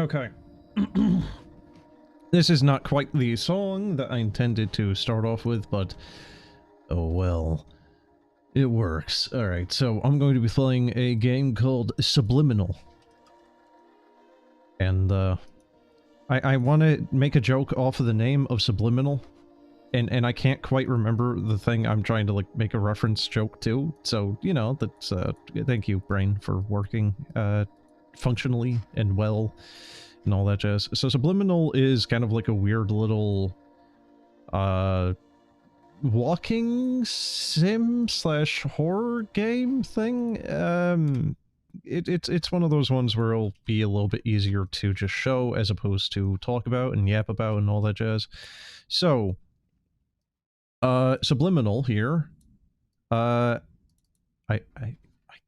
Okay. This is not quite the song that I intended to start off with, but oh well. It works. Alright, so I'm going to be playing a game called Subliminal. And, I want to make a joke off of the name of Subliminal. And I can't quite remember the thing I'm trying to, like, make a reference joke to. So, you know, that's, thank you, brain, for working, functionally and well. And all that jazz. So Subliminal is kind of like a weird little, walking sim slash horror game thing. It's one of those ones where it'll be a little bit easier to just show as opposed to talk about and yap about and all that jazz. So, Subliminal here. I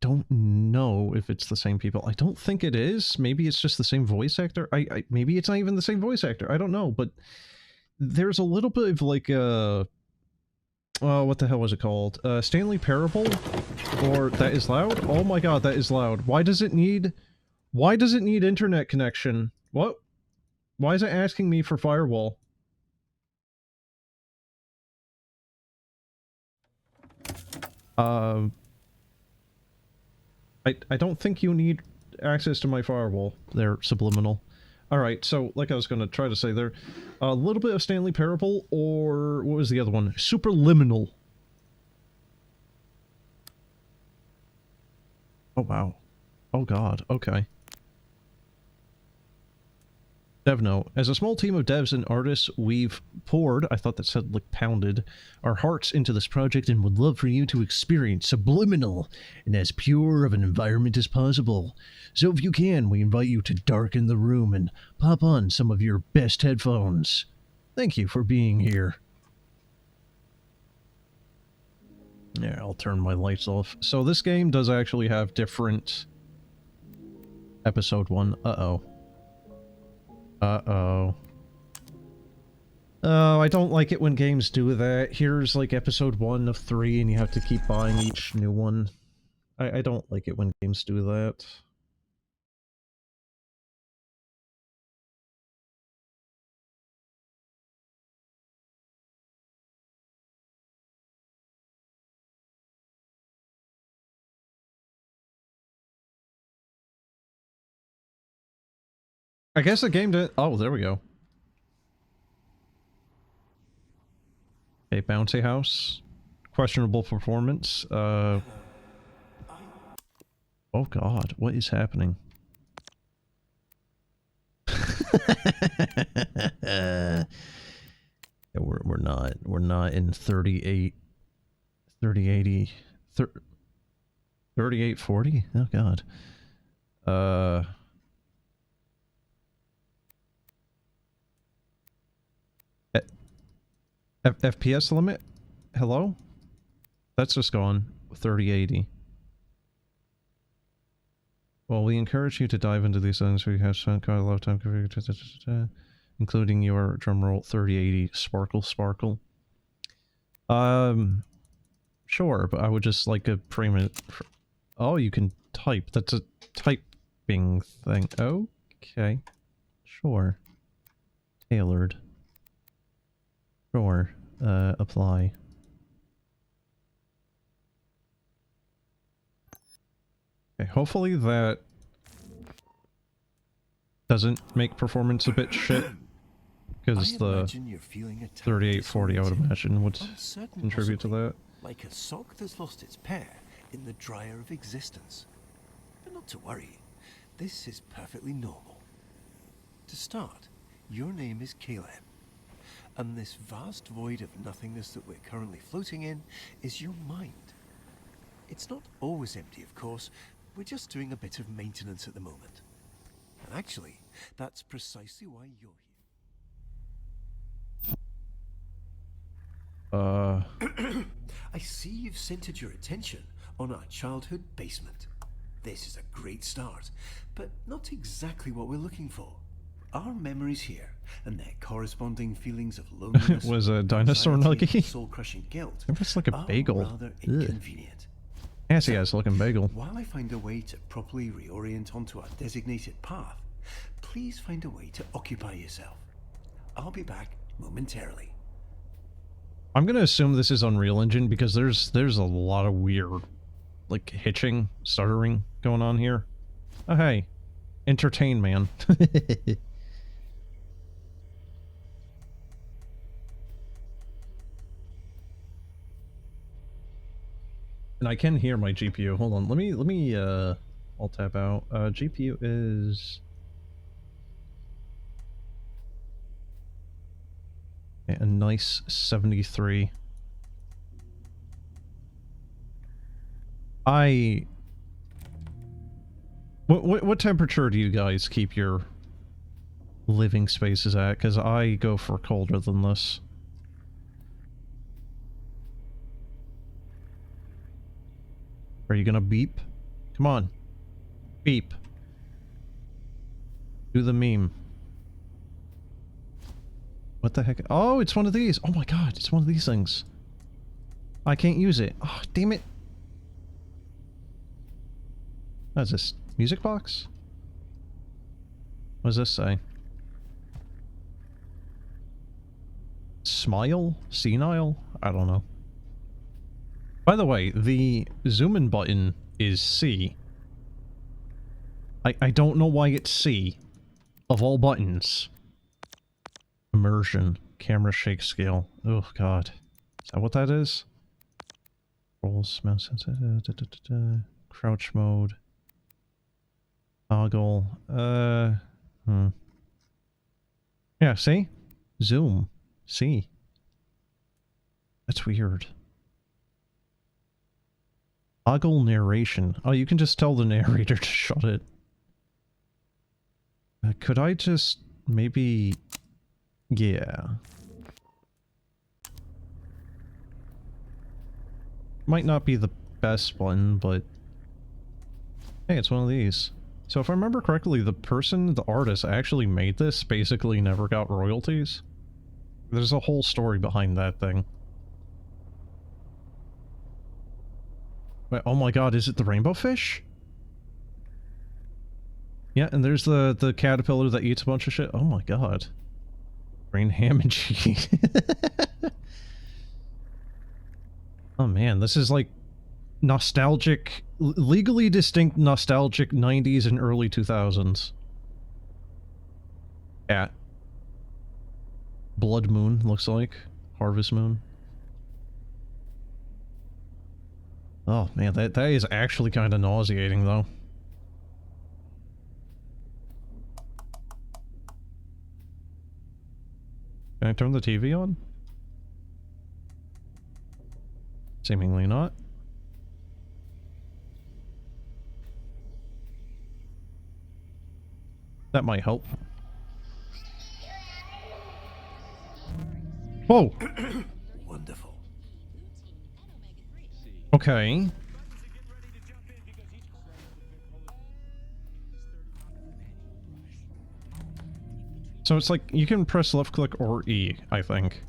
don't know if it's the same people. I don't think it is. Maybe it's just the same voice actor. Maybe it's not even the same voice actor. I don't know, but there's a little bit of like a... what the hell was it called? Stanley Parable? Or That Is Loud? Oh my god, that is loud. Why does it need internet connection? What? Why is it asking me for firewall? I don't think you need access to my firewall there, Subliminal. Alright, so, like I was gonna try to say there, a little bit of Stanley Parable, or what was the other one? Superliminal. Oh wow. Oh god, okay. Dev note. As a small team of devs and artists, we've poured, I thought that said like pounded, our hearts into this project and would love for you to experience Subliminal in as pure of an environment as possible. So if you can, we invite you to darken the room and pop on some of your best headphones. Thank you for being here. Yeah, I'll turn my lights off. So this game does actually have different... Episode 1. Uh-oh. Uh-oh. Oh, I don't like it when games do that. Here's like episode 1 of 3 and you have to keep buying each new one. I don't like it when games do that. I guess the game did... Oh, there we go. A bouncy house. Questionable performance. Oh god, what is happening? Yeah, we're not in 3080... 3840? Oh god. FPS limit? Hello? That's just gone. 3080. Well, we encourage you to dive into these things where you have spent quite a lot of time configuring, including your drumroll 3080 sparkle. Sure, but I would just like a pre-minute... Oh, you can type. That's a typing thing. Okay. Sure. Tailored. Sure. Apply. Okay, hopefully that doesn't make performance a bit shit. Because the 3840, I would imagine, would contribute to that. Like a sock that's lost its pair in the dryer of existence. But not to worry. This is perfectly normal. To start, your name is Caleb. And this vast void of nothingness that we're currently floating in is your mind. It's not always empty, of course. We're just doing a bit of maintenance at the moment. And actually, that's precisely why you're here. I see you've centered your attention on our childhood basement. This is a great start, but not exactly what we're looking for. Our memories here, and their corresponding feelings of loneliness, was a dinosaur nugget? soul-crushing guilt. It looks like a bagel. Rather inconvenient. Assy ass looking bagel. While I find a way to properly reorient onto our designated path, please find a way to occupy yourself. I'll be back momentarily. I'm gonna assume this is Unreal Engine because there's a lot of weird, like, hitching, stuttering going on here. Oh, hey. Entertain, man. And I can hear my GPU. Hold on, let me, I'll tab out. GPU is... a nice 73. What temperature do you guys keep your living spaces at? Because I go for colder than this. Are you gonna beep? Come on. Beep. Do the meme. What the heck? Oh, it's one of these. Oh my god, it's one of these things. I can't use it. Oh, damn it. What is this? Music box? What does this say? Smile? Senile? I don't know. By the way, the zoom in button is C. I don't know why it's C. Of all buttons. Immersion. Camera shake scale. Oh god. Is that what that is? Rolls, mouse sensor, crouch mode. Toggle. Yeah, see? Zoom. See? That's weird. Toggle narration. Oh, you can just tell the narrator to shut it. Could I just maybe... Yeah. Might not be the best one, but... Hey, it's one of these. So if I remember correctly, the artist actually made this, basically never got royalties. There's a whole story behind that thing. Wait, oh my god, is it the rainbow fish? Yeah, and there's the caterpillar that eats a bunch of shit. Oh my god. Brain ham and cheese. Oh man, this is like nostalgic, legally distinct nostalgic 90s and early 2000s. Cat. Blood Moon, looks like. Harvest Moon. Oh man, that is actually kind of nauseating though. Can I turn the TV on? Seemingly not. That might help. Whoa! Wonderful. Okay. So it's like, you can press left click or E, I think.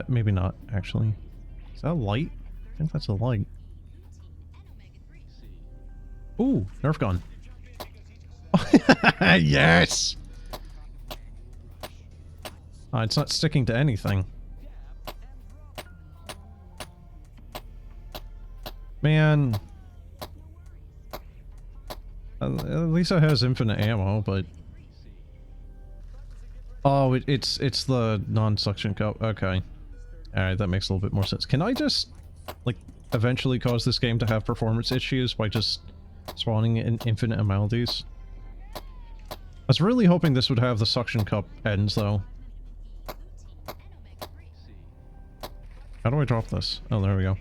Maybe not, actually. Is that a light? I think that's a light. Ooh, Nerf gun. Yes! It's not sticking to anything. Man. At least it has infinite ammo, but... Oh, it's the non-suction cup. Okay. Alright, that makes a little bit more sense. Can I just, like, eventually cause this game to have performance issues by just spawning an infinite amount of these? I was really hoping this would have the suction cup ends, though. How do I drop this? Oh, there we go.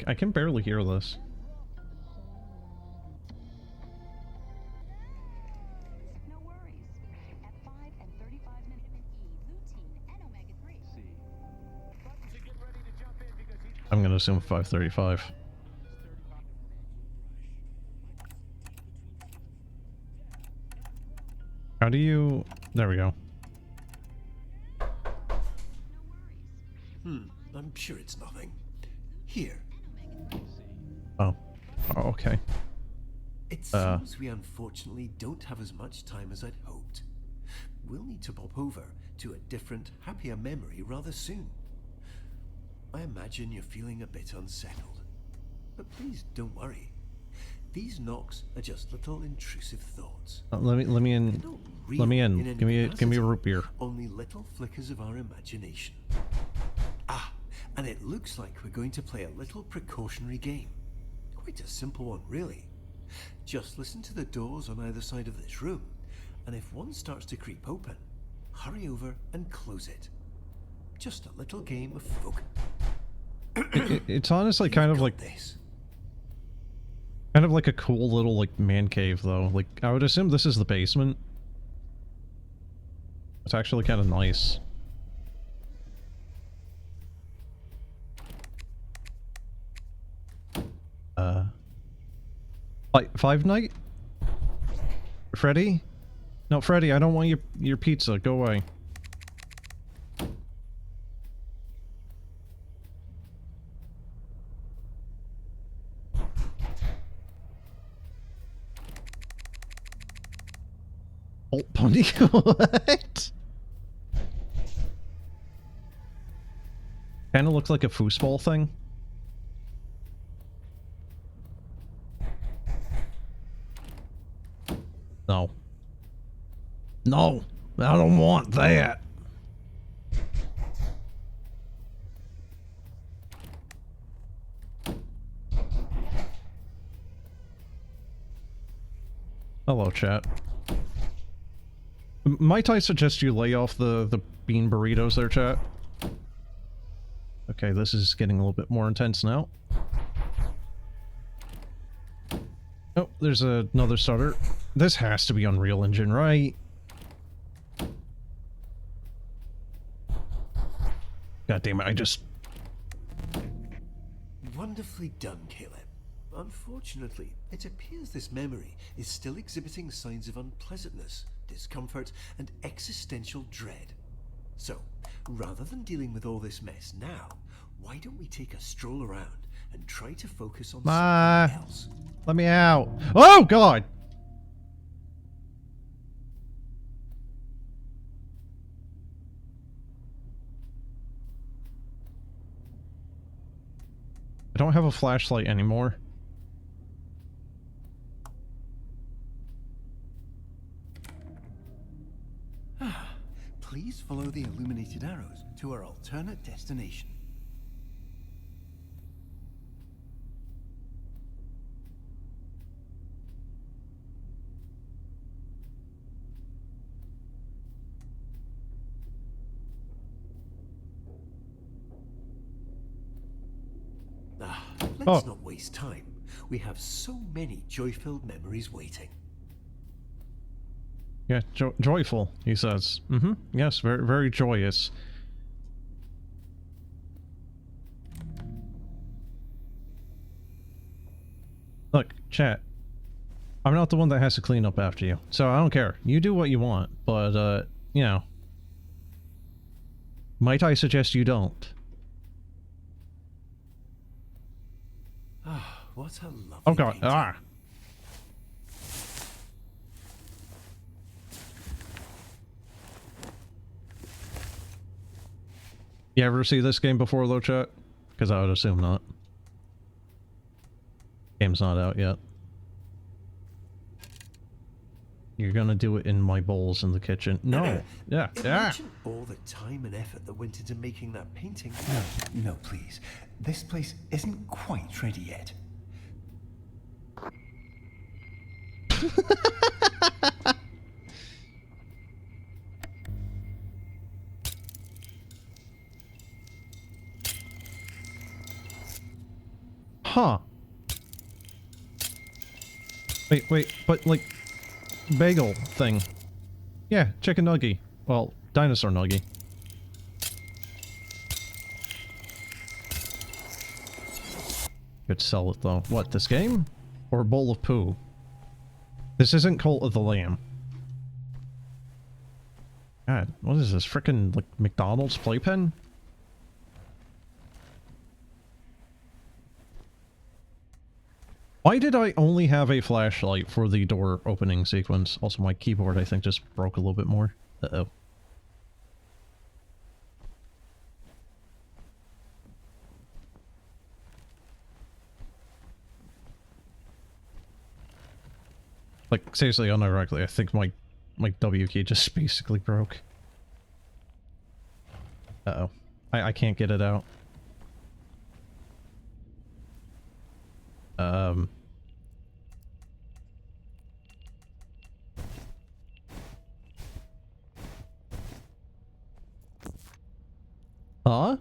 I can barely hear this. No worries. At 5 and 35 minutes lutein and omega-3. I'm gonna assume 535. How do you... There we go. I'm sure it's nothing. Here. Oh. Oh, okay. It seems we unfortunately don't have as much time as I'd hoped. We'll need to pop over to a different, happier memory rather soon. I imagine you're feeling a bit unsettled. But please don't worry. These knocks are just little intrusive thoughts. Let me in. They're not real Let me in. any Give me a capacity, root beer. Only little flickers of our imagination. Ah, and it looks like we're going to play a little precautionary game. Quite a simple one, really. Just listen to the doors on either side of this room, and if one starts to creep open, hurry over and close it. Just a little game of focus. It's honestly kind of like this. Kind of like a cool little, like, man cave, though. Like, I would assume this is the basement. It's actually kind of nice. Five Night? Freddy? No, Freddy, I don't want your pizza. Go away. Bolt Bunny? What? Kind of looks like a foosball thing. No. No! I don't want that! Hello, chat. Might I suggest you lay off the bean burritos there, chat? Okay, this is getting a little bit more intense now. Oh, there's another stutter. This has to be Unreal Engine, right? God damn it, I just... Wonderfully done, Caleb. Unfortunately, it appears this memory is still exhibiting signs of unpleasantness, discomfort, and existential dread. So, rather than dealing with all this mess now, why don't we take a stroll around and try to focus on something else? Let me out. Oh, God! I don't have a flashlight anymore. Please follow the illuminated arrows to our alternate destination. Let's not waste time. We have so many joy-filled memories waiting. Yeah, joyful, he says. Mm-hmm. Yes, very, very joyous. Look, chat. I'm not the one that has to clean up after you, so I don't care. You do what you want, but, you know. Might I suggest you don't? Ah, what a lovely Oh God, painting. ah! You ever see this game before, though, chat? Because I would assume not. Game's not out yet. You're gonna do it in my bowls in the kitchen. No. Yeah. Imagine all the time and effort that went into making that painting. No, please. This place isn't quite ready yet. Huh. Wait, but like, bagel thing. Yeah, chicken nugget. Well, dinosaur nugget. Could sell it though. What, this game? Or a bowl of poo? This isn't Cult of the Lamb. God, what is this? Frickin' like McDonald's playpen? Why did I only have a flashlight for the door opening sequence? Also, my keyboard, I think, just broke a little bit more. Uh-oh. Like, seriously, unironically, I think my W key just basically broke. Uh-oh. I can't get it out. Huh?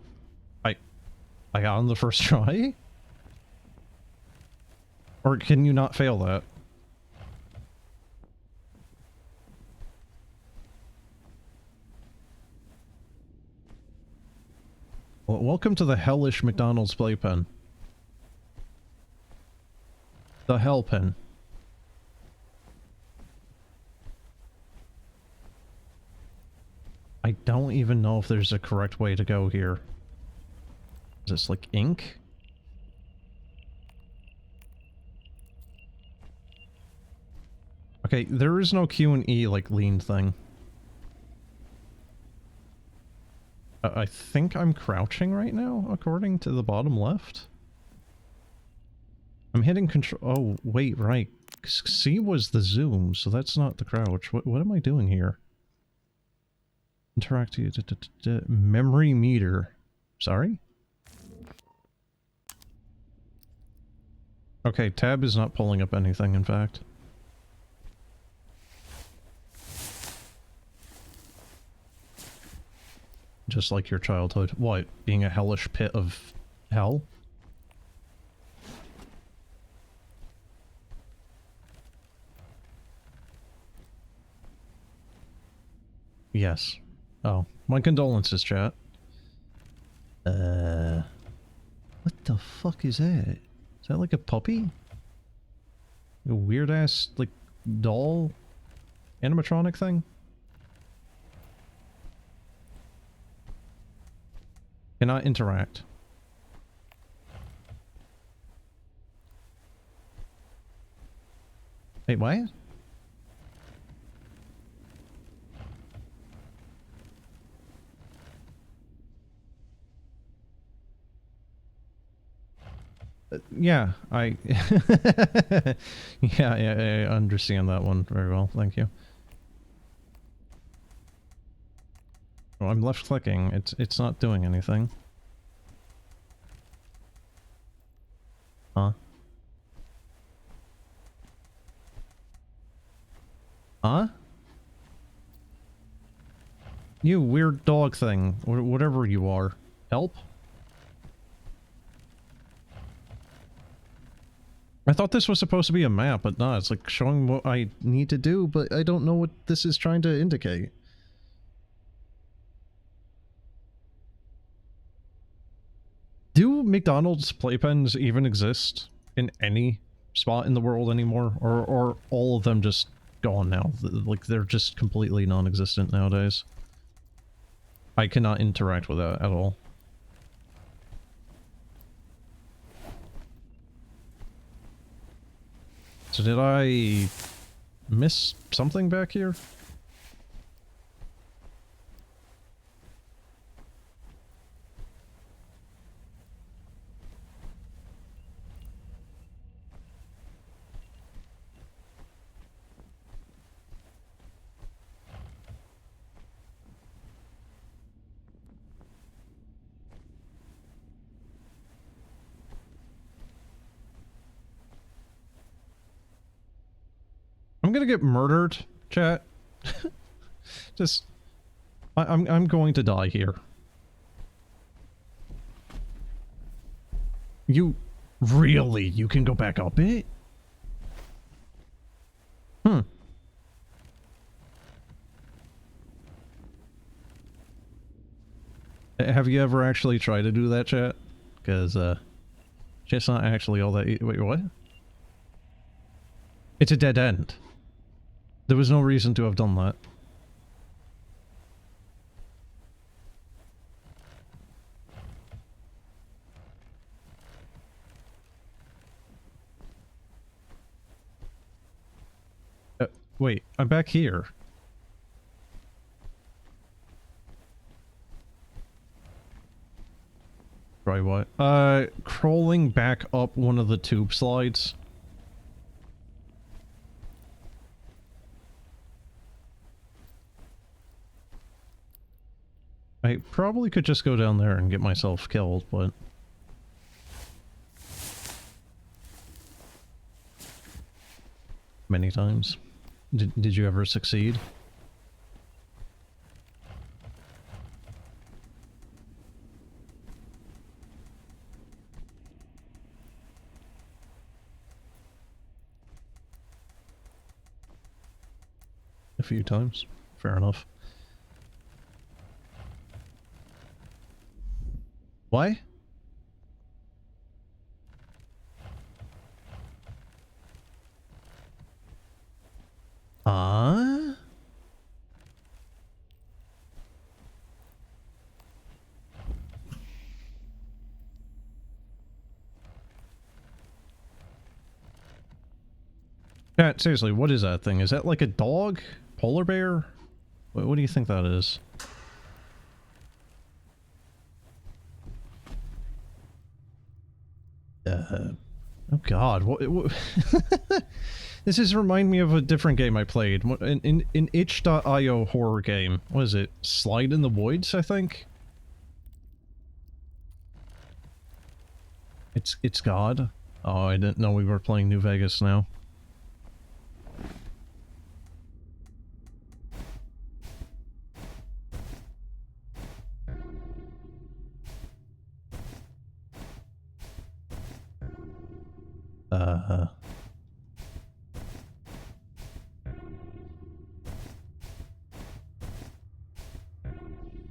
I got on the first try? Or can you not fail that? Well, welcome to the hellish McDonald's playpen. The hell pen. I don't even know if there's a correct way to go here. Is this like ink? Okay, there is no Q and E like lean thing. I think I'm crouching right now, according to the bottom left. I'm hitting control. Oh, wait, right. C was the zoom, so that's not the crouch. What am I doing here? Interact. Memory meter. Sorry? Okay, tab is not pulling up anything, in fact. Just like your childhood. What? Being a hellish pit of hell? Yes. Oh, my condolences, chat. What the fuck is that? Is that like a puppy? A weird-ass, like, doll animatronic thing? Cannot interact. Wait, what? Yeah, yeah, I understand that one very well, thank you. Oh, I'm left clicking, it's not doing anything. Huh? Huh? You weird dog thing, or whatever you are. Help? I thought this was supposed to be a map, but no, it's like showing what I need to do, but I don't know what this is trying to indicate. Do McDonald's playpens even exist in any spot in the world anymore? Or all of them just gone now? Like, they're just completely non-existent nowadays. I cannot interact with that at all. So did I miss something back here? I'm gonna get murdered, chat. Just... I'm going to die here. You... Really? You can go back up it? Hmm. Have you ever actually tried to do that, chat? Because, it's not actually all that... Wait, what? It's a dead end. There was no reason to have done that. Wait, I'm back here. Try what? Crawling back up one of the tube slides. I probably could just go down there and get myself killed, but... Many times. Did you ever succeed? A few times. Fair enough. Why? Yeah, seriously, what is that thing? Is that like a dog? Polar bear? What do you think that is? Oh god, what This is remind me of a different game I played. In itch.io horror game. What is it? Slide in the Woods, I think? It's God? Oh, I didn't know we were playing New Vegas now.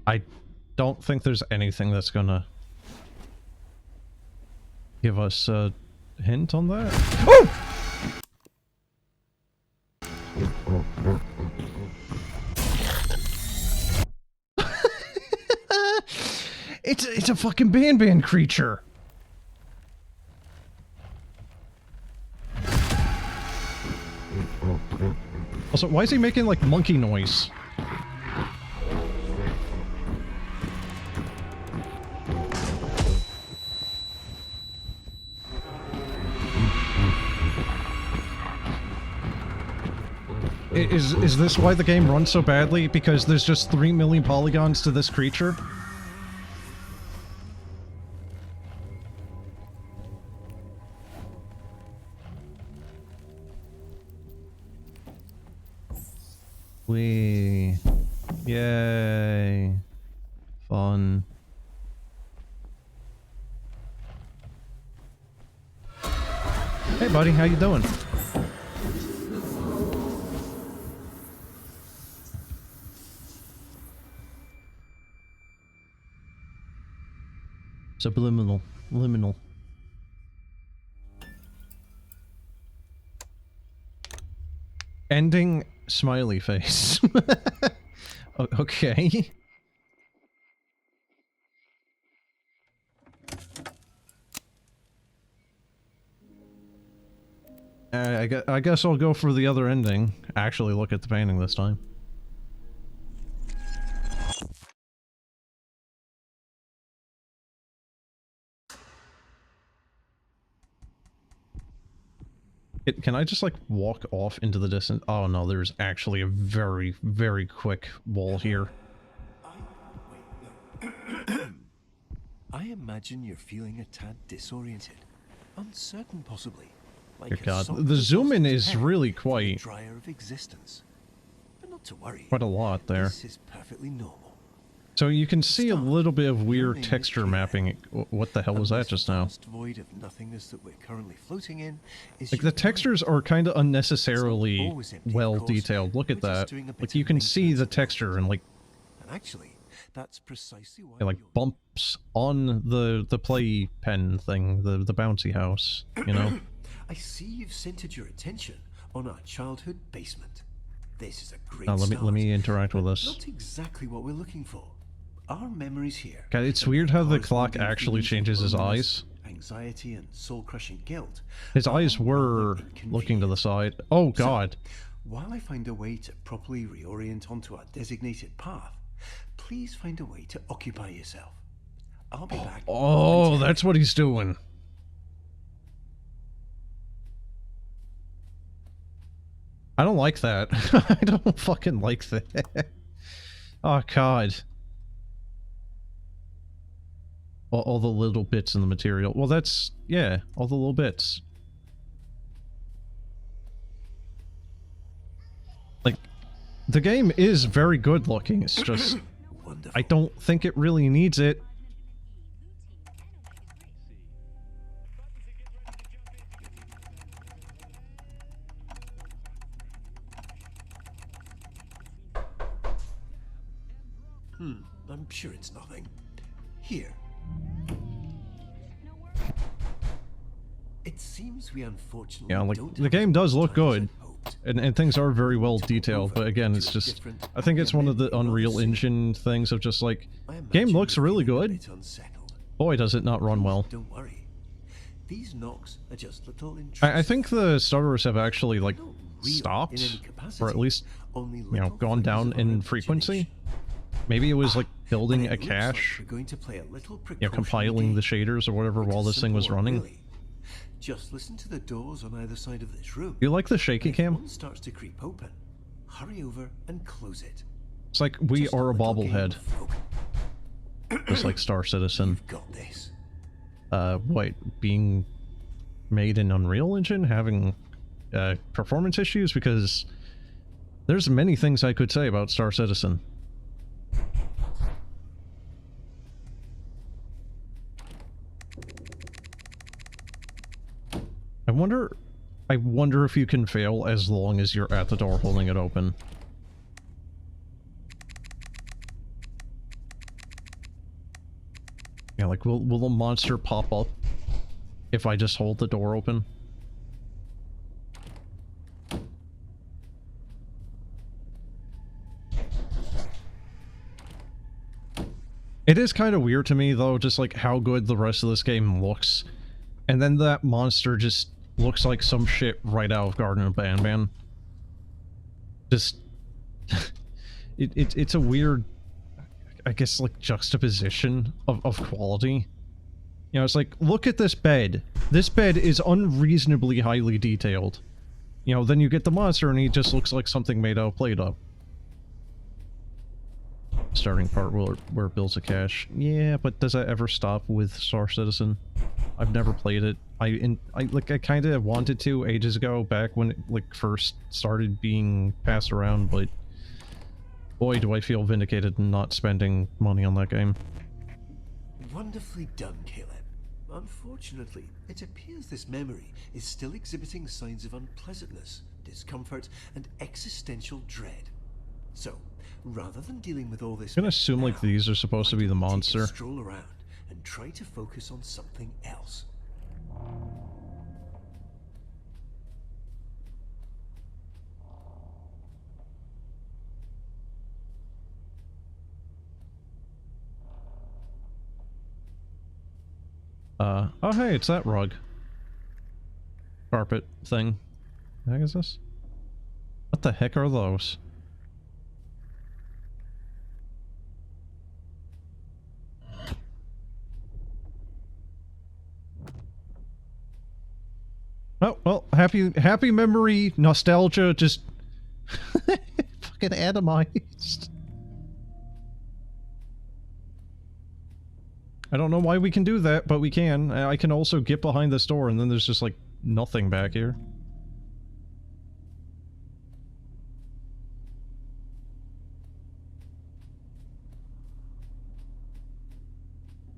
I don't think there's anything that's gonna give us a hint on that. Oh! It's a fucking Ban creature. Also, why is he making like monkey noise? Is this why the game runs so badly? Because there's just 3 million polygons to this creature? Wee. Yay. Fun. Hey buddy, how you doing? Subliminal. Liminal. Ending smiley face. Okay. I guess I'll go for the other ending. Actually look at the painting this time. Can I just, like, walk off into the distance? Oh no, there's actually a very, very quick wall here. I imagine you're feeling a tad disoriented. Uncertain, possibly. Like Dear God, the zoom in is really quite... Dryer of existence. But not to worry. Quite a lot there. This is perfectly normal. So you can see a little bit of weird texture mapping. What the hell was that just now? Void of nothingness that we're currently floating in is like the textures are kind of unnecessarily well detailed. Look at that. Like you can see the texture and like and actually that's precisely why like bumps on the play pen thing, the bouncy house, you know. I see you've centered your attention on our childhood basement. This is a great let start, me interact with this. Not exactly what we're looking for. Our memories here. God, it's weird how the clock actually changes his eyes. Anxiety and soul-crushing guilt. His eyes were looking to the side. Oh God. While I find a way to properly reorient onto our designated path, please find a way to occupy yourself. I'll be back. Oh, that's what he's doing. I don't like that. I don't fucking like that. Oh, God. All the little bits in the material. Well, that's... yeah, all the little bits. Like, the game is very good looking. It's just... Wonderful. I don't think it really needs it. I'm sure it's nothing. Here. It seems we unfortunately Yeah, like, don't the have game as does much look time as good. I'd hoped. And things are very well To detailed, move but again, over it's to a just... different I think it's one of the amenity Unreal rather Engine things of just like... I imagine game looks you're really feeling a good. bit unsettled. Boy, does it not run well. Don't worry. These knocks are just little I think the starters have actually, like, Not real in stopped, any capacity, or at least, only you know, little gone flickers down of our in frequency. imagination. Maybe it was, like, And building it a looks like cache, we're going to play a little you know, precautionary compiling the game. shaders or whatever It's while a this thing was simple one, running. really. Just listen to the doors on either side of this room. Do you like the shaky If cam? one starts to creep open, hurry over and close it. It's like we Just are a little game bobblehead, of folk. just like Star Citizen. You've got this. What, being made in Unreal Engine, having performance issues? Because there's many things I could say about Star Citizen. I wonder if you can fail as long as you're at the door holding it open. Yeah, like, will a monster pop up if I just hold the door open? It is kind of weird to me, though, just like how good the rest of this game looks. And then that monster just looks like some shit right out of Garden of Banban. Just... it's a weird, I guess, like, juxtaposition of quality. You know, it's like, look at this bed. This bed is unreasonably highly detailed. You know, then you get the monster and he just looks like something made out of Play-Doh. Starting part where it builds a cache. Yeah, but does that ever stop with Star Citizen? I've never played it. I kind of wanted to ages ago, back when it, like, first started being passed around, but boy, do I feel vindicated in not spending money on that game. Wonderfully done, Caleb. Unfortunately, it appears this memory is still exhibiting signs of unpleasantness, discomfort, and existential dread. So, rather than dealing with all this, I'm gonna assume, like, these are supposed to be the monster. Take a stroll around and try to focus on something else. Oh hey, it's that rug. Carpet thing. What the heck is this? What the heck are those? Oh, well, happy memory, nostalgia, just fucking atomized. I don't know why we can do that, but we can. I can also get behind this door and then there's just, like, nothing back here.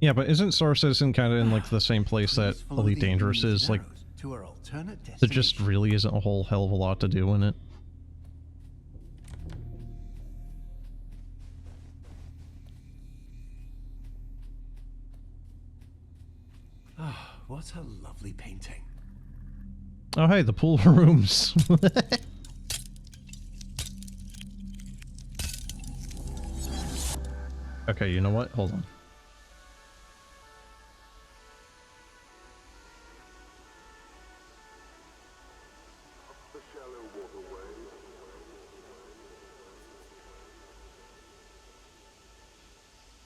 Yeah, but isn't Star Citizen kind of in, like, the same place that Please follow Elite the Dangerous luminous is? Like, arrows to our alternate there just destination. really isn't a whole hell of a lot to do in it. Ah, what a lovely painting. Oh hey, the pool rooms. Okay, you know what? Hold on. The shallow waterway,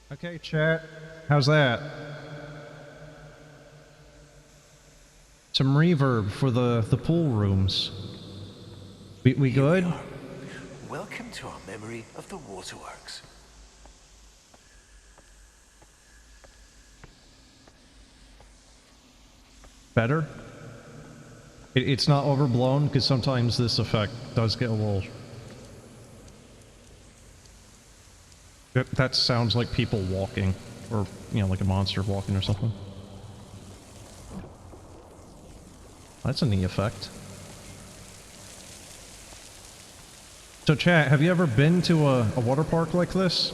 Okay, chat. How's that? Some reverb for the pool rooms. We Here good? we are. Welcome to our memory of the waterworks. Better? It's not overblown, because sometimes this effect does get a little... That sounds like people walking, or, you know, like a monster walking or something. That's a neat effect. So chat, have you ever been to a water park like this?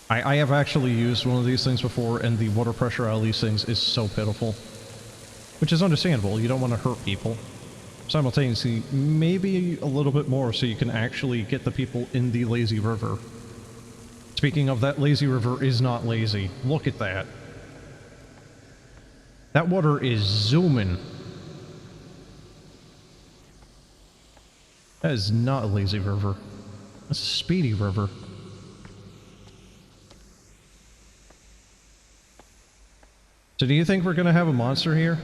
I have actually used one of these things before, and the water pressure out of these things is so pitiful. Which is understandable, you don't want to hurt people. Simultaneously, maybe a little bit more so you can actually get the people in the lazy river. Speaking of, that lazy river is not lazy. Look at that. That water is zooming. That is not a lazy river. That's a speedy river. So do you think we're going to have a monster here?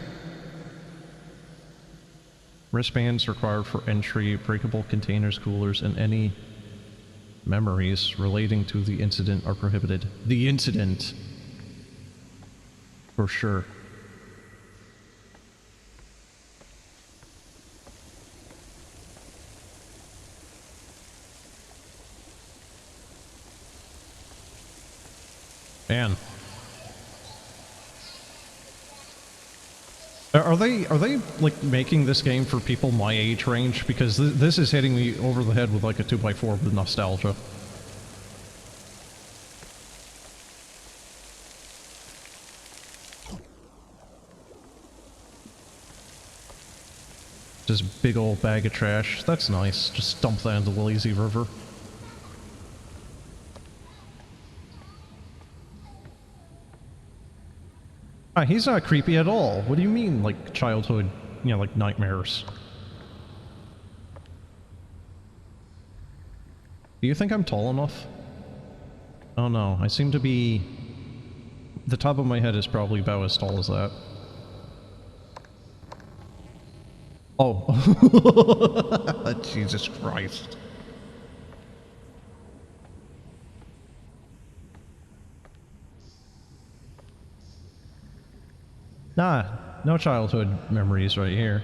Wristbands required for entry, breakable containers, coolers, and any memories relating to the incident are prohibited. The incident! For sure. Man. Are they like making this game for people my age range? Because this is hitting me over the head with like a 2x4 with nostalgia. Just big old bag of trash. That's nice. Just dump that into the lazy river. Ah, he's not creepy at all. What do you mean, like, childhood, you know, like, nightmares? Do you think I'm tall enough? Oh no, I seem to be... The top of my head is probably about as tall as that. Oh. Jesus Christ. Nah, no childhood memories right here.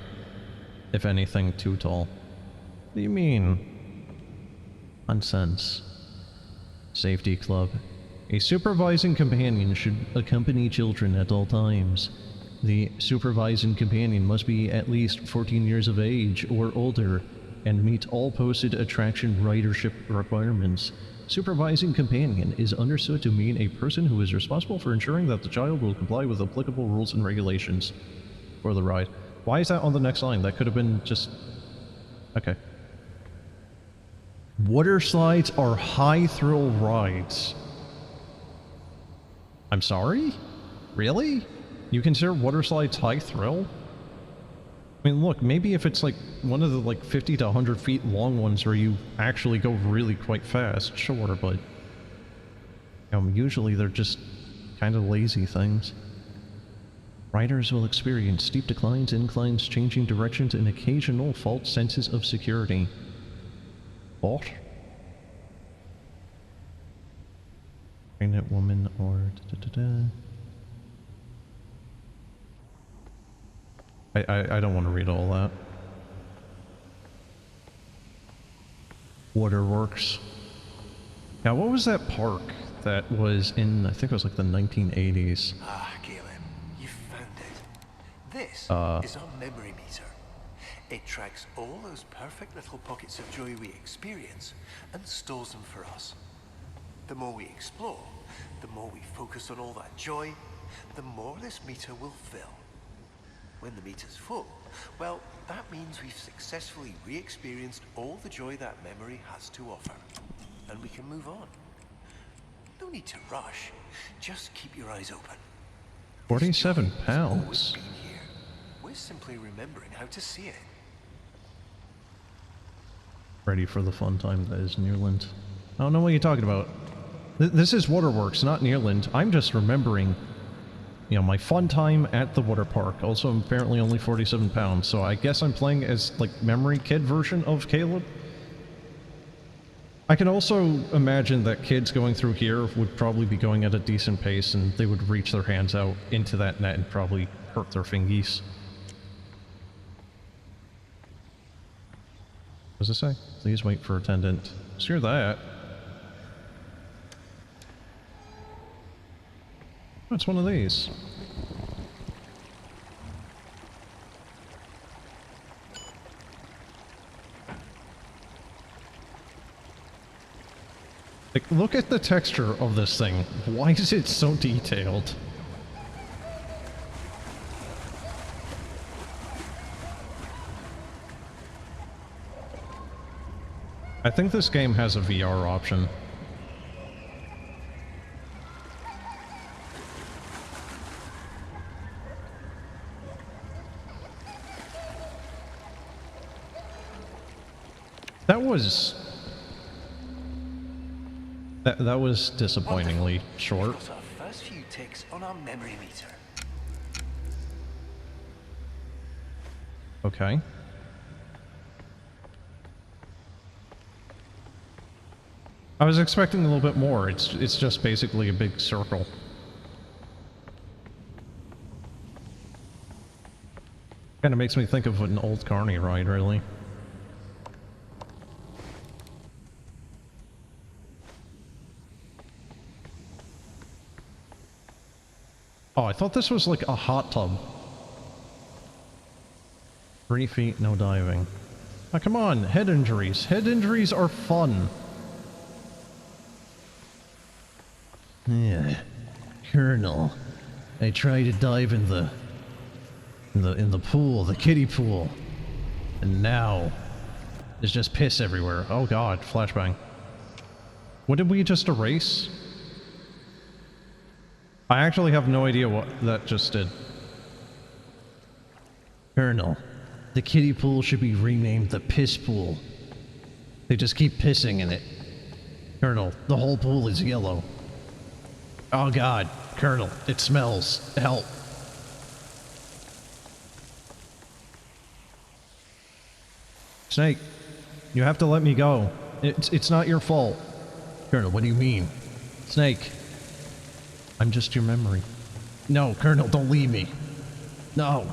If anything, too tall. What do you mean? Nonsense. Safety club. A supervising companion should accompany children at all times. The supervising companion must be at least 14 years of age or older and meet all posted attraction ridership requirements. Supervising companion is understood to mean a person who is responsible for ensuring that the child will comply with applicable rules and regulations for the ride. Why is that on the next line? That could have been just... Okay. Water slides are high-thrill rides. I'm sorry? Really? You consider water slides high-thrill? I mean, look, maybe if it's like one of the like 50 to 100 feet long ones where you actually go really quite fast, sure, but usually they're just kind of lazy things. Riders will experience steep declines, inclines, changing directions, and occasional false senses of security. What? Pregnant woman or I don't want to read all that. Waterworks. Now, what was that park that was in, I think it was like the 1980s? Ah, Galen, you found it. This is our memory meter. It tracks all those perfect little pockets of joy we experience and stores them for us. The more we explore, the more we focus on all that joy, the more this meter will fill. When the meter's full, well, that means we've successfully re-experienced all the joy that memory has to offer. And we can move on. No need to rush. Just keep your eyes open. 47 This joy has always pounds. been here. We're simply remembering how to see it. Ready for the fun time that is Nearland. I don't know what you're talking about. This is Waterworks, not Nearland. I'm just remembering, you know, my fun time at the water park. Also, I'm apparently only 47 pounds, so I guess I'm playing as, like, memory kid version of Caleb. I can also imagine that kids going through here would probably be going at a decent pace, and they would reach their hands out into that net and probably hurt their fingies. What does it say? Please wait for attendant. Screw that. What's one of these? Like, look at the texture of this thing. Why is it so detailed? I think this game has a VR option. That was disappointingly short. Got our first few ticks on our memory meter. Okay. I was expecting a little bit more. It's just basically a big circle. Kind of makes me think of an old Carney ride, really. Oh, I thought this was like a hot tub. 3 feet, no diving. Oh, come on, head injuries. Head injuries are fun. Yeah, Colonel. I tried to dive in the pool, the kiddie pool, and now there's just piss everywhere. Oh God, flashbang. What did we just erase? I actually have no idea what that just did. Colonel, the kiddie pool should be renamed the piss pool. They just keep pissing in it. Colonel, the whole pool is yellow. Oh God, Colonel, it smells. Help. Snake, you have to let me go. It's not your fault. Colonel, what do you mean? Snake, I'm just your memory. No, Colonel, don't leave me. No.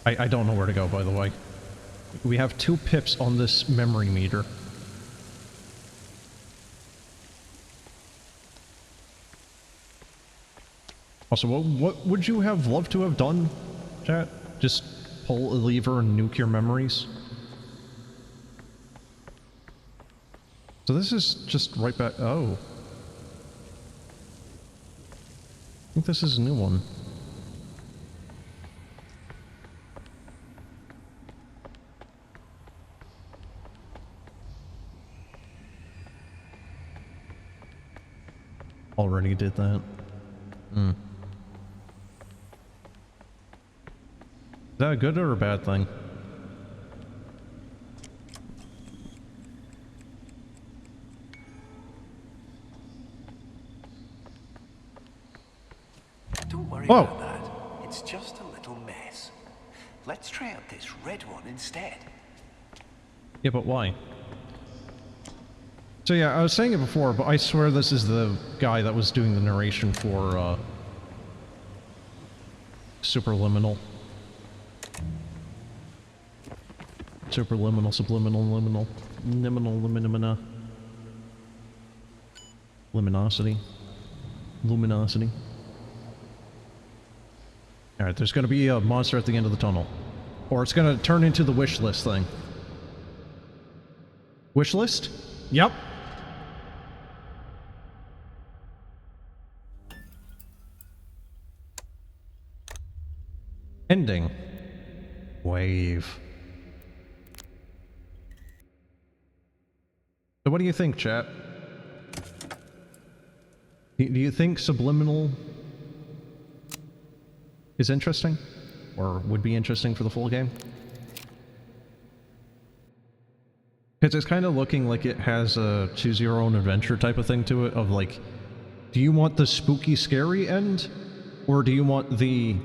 I don't know where to go, by the way. We have 2 pips on this memory meter. Also, what would you have loved to have done, chat? Just pull a lever and nuke your memories? So this is just right back... Oh. I think this is a new one. Already did that. Hmm. Is that a good or a bad thing? Don't worry Whoa. about that. It's just a little mess. Let's try out this red one instead. Yeah, but why? So yeah, I was saying it before, but I swear this is the guy that was doing the narration for, Subliminal. Subliminal, liminal, liminimina. Luminosity. Luminosity. Alright, there's gonna be a monster at the end of the tunnel. Or it's gonna turn into the wish list thing. Wish list? Yep. Ending. Wave. So what do you think, chat? Do you think Subliminal is interesting? Or would be interesting for the full game? Because it's kind of looking like it has a choose your own adventure type of thing to it, of like, do you want the spooky scary end, or do you want the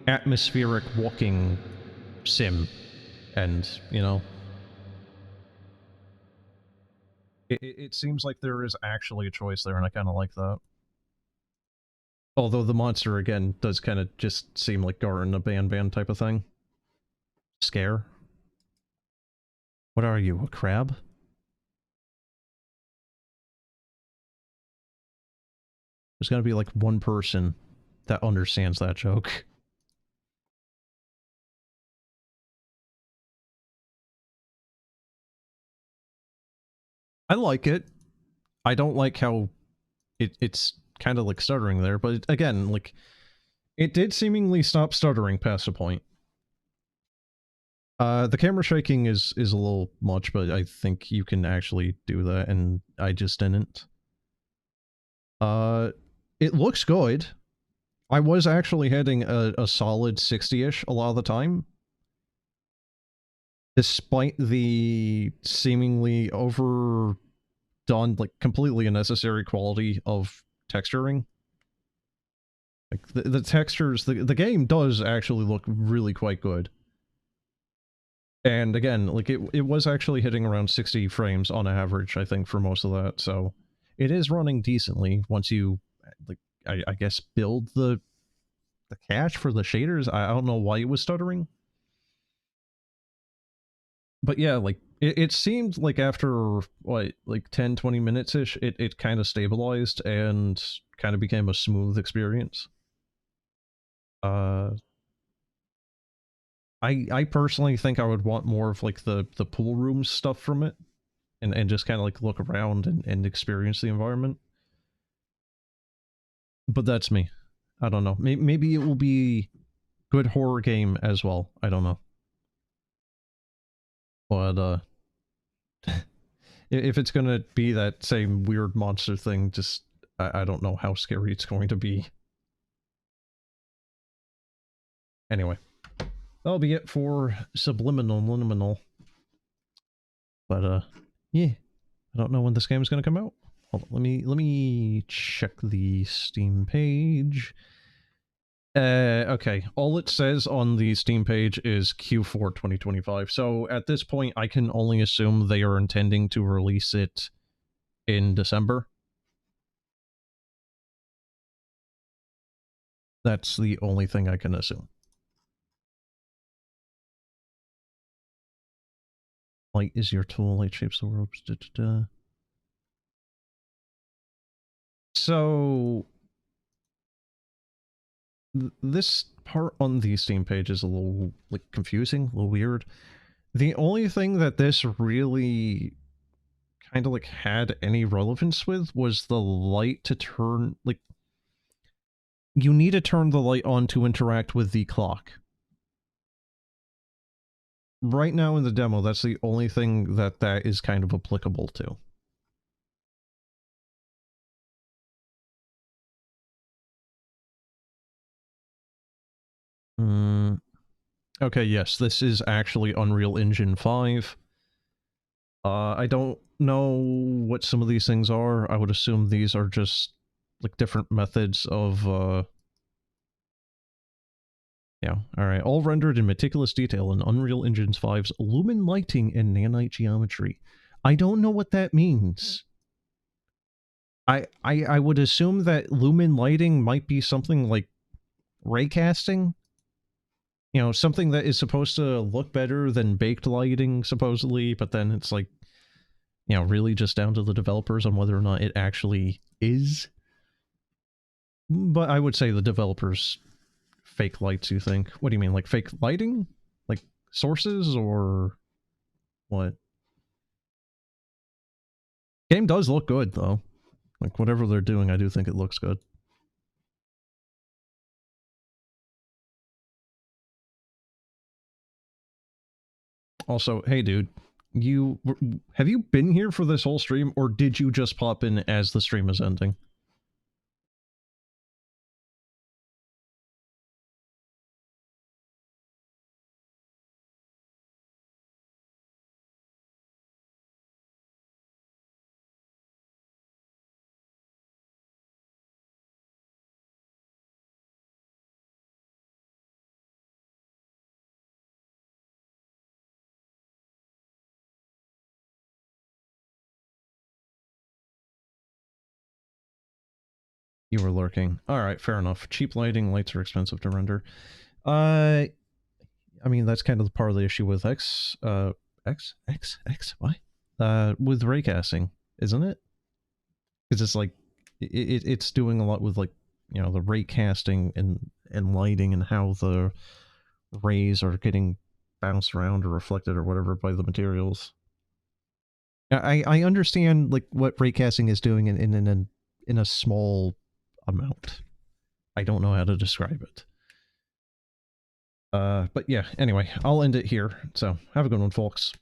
atmospheric walking sim end, you know? It seems like there is actually a choice there, and I kind of like that. Although the monster, again, does kind of just seem like Garden, a band type of thing. Scare. What are you, a crab? There's gonna be like one person that understands that joke. I like it. I don't like how it's kind of like stuttering there, but again, like, it did seemingly stop stuttering past a point. The camera shaking is a little much, but I think you can actually do that, and I just didn't. It looks good. I was actually hitting a solid 60-ish a lot of the time, despite the seemingly overdone, like, completely unnecessary quality of texturing. Like, the textures, the game does actually look really quite good. And again, like, it was actually hitting around 60 frames on average, I think, for most of that, so it is running decently once you, like, I guess, build the cache for the shaders. I don't know why it was stuttering. But yeah, like, it seemed like after, what, like 10, 20 minutes-ish, it kind of stabilized and kind of became a smooth experience. I personally think I would want more of, like, the pool room stuff from it, and just kind of, like, look around and experience the environment. But that's me. I don't know. Maybe it will be good horror game as well. I don't know. But, if it's gonna be that same weird monster thing, just, I don't know how scary it's going to be. Anyway. That'll be it for Subliminal. But, yeah. I don't know when this game is gonna come out. Hold on, let me check the Steam page. Okay. All it says on the Steam page is Q4 2025. So at this point, I can only assume they are intending to release it in December. That's the only thing I can assume. Light is your tool, light shapes the world. Da, da, da. So this part on the Steam page is a little, like, confusing, a little weird. The only thing that this really kind of, like, had any relevance with was the light to turn, like, you need to turn the light on to interact with the clock. Right now in the demo, that's the only thing that is kind of applicable to. Okay, yes, this is actually Unreal Engine 5. I don't know what some of these things are. I would assume these are just, like, different methods of, yeah, alright. All rendered in meticulous detail in Unreal Engine 5's lumen lighting and nanite geometry. I don't know what that means. I would assume that lumen lighting might be something like raycasting? You know, something that is supposed to look better than baked lighting, supposedly, but then it's like, you know, really just down to the developers on whether or not it actually is. But I would say the developers fake lights, you think? What do you mean, like fake lighting? Like sources, or what? Game does look good, though. Like, whatever they're doing, I do think it looks good. Also, hey dude, have you been here for this whole stream, or did you just pop in as the stream is ending? You were lurking. Alright, fair enough. Cheap lighting, lights are expensive to render. I mean, that's kind of part of the issue with why? With raycasting, isn't it? Because it's like, it's doing a lot with, like, you know, the raycasting and lighting and how the rays are getting bounced around or reflected or whatever by the materials. I understand, like, what raycasting is doing in a small amount. I don't know how to describe it. But yeah, anyway, I'll end it here. So, have a good one, folks.